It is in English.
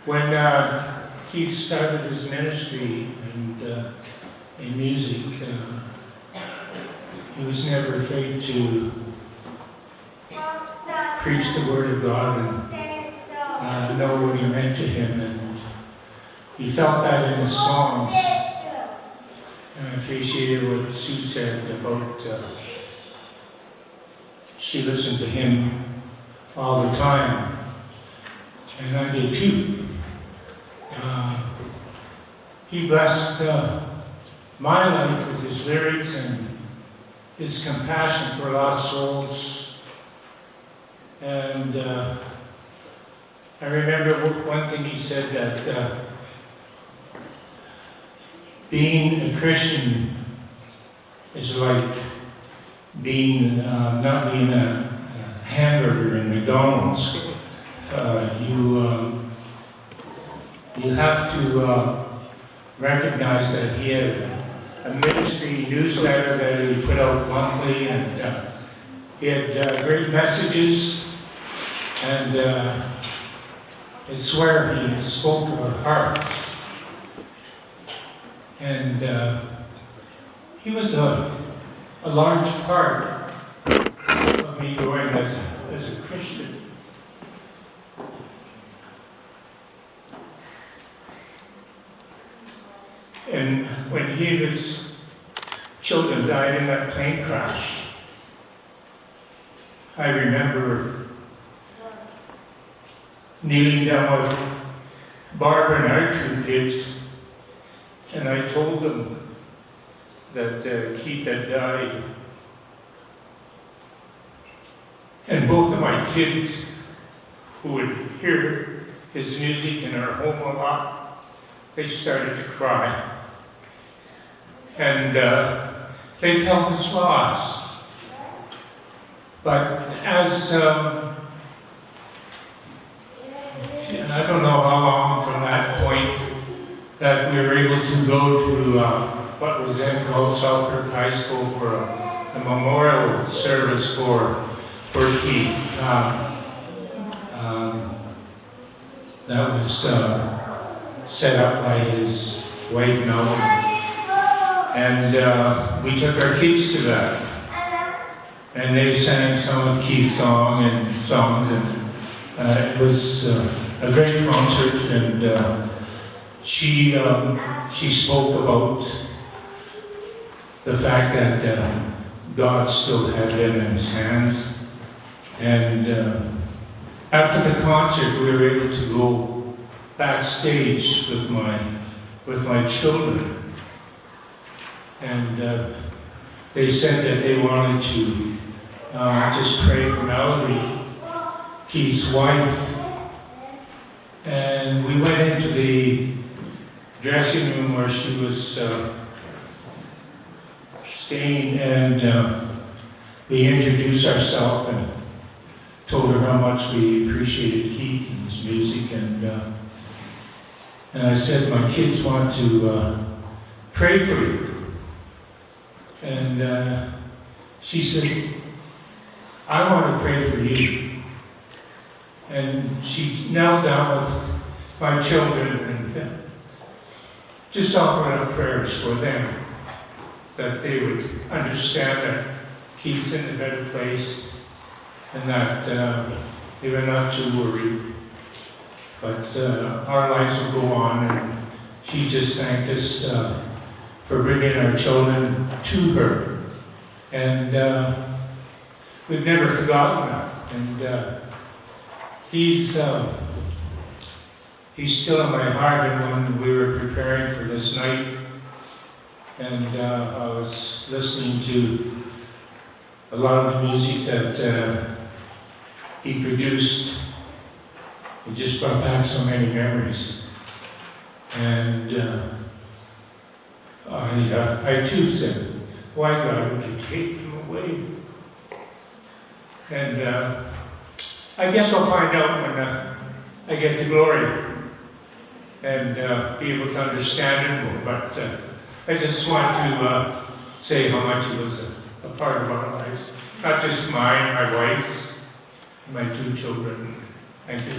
When Keith started his ministry and in music, he was never afraid to preach the Word of God and know what he meant to him. And he felt that in his songs. And I appreciated what Sue said about she listened to him all the time. And I did too. He blessed my life with his lyrics and his compassion for lost souls. And I remember one thing he said, that being a Christian is like being not being a hamburger in McDonald's. You have to recognize that he had a ministry newsletter that he put out monthly, and he had great messages, and it's where he spoke to our hearts. And he was a large part of me growing as a Christian. And when he and his children died in that plane crash, I remember kneeling down with Barbara and our 2 kids, and I told them that Keith had died. And both of my kids, who would hear his music in our home a lot, they started to cry. And they felt his loss. But as, and I don't know how long from that point that we were able to go to what was then called Selkirk High School for a memorial service for Keith. That was set up by his wife Mel, and we took our kids to that, and they sang some of Keith's songs, and it was a great concert. And she spoke about the fact that God still had him in his hands. And after the concert, we were able to go backstage with my children, and they said that they wanted to just pray for Melody, Keith's wife. And we went into the dressing room where she was staying, and we introduced ourselves and told her how much we appreciated Keith and his music, and I said, my kids want to pray for you. And she said, I want to pray for you. And she knelt down with my children and just offered up prayers for them, that they would understand that Keith's in a better place, and that they were not too worried. But our lives will go on, and she just thanked us for bringing our children to her. And we've never forgotten that. And he's still in my heart. And when we were preparing for this night, and I was listening to a lot of the music that he produced, it just brought back so many memories. And I too said, why God would you take him away? And I guess I'll find out when I get to glory and be able to understand it more. But I just want to say how much he was a part of our lives. Not just mine, my wife's, my 2 children. Thank you.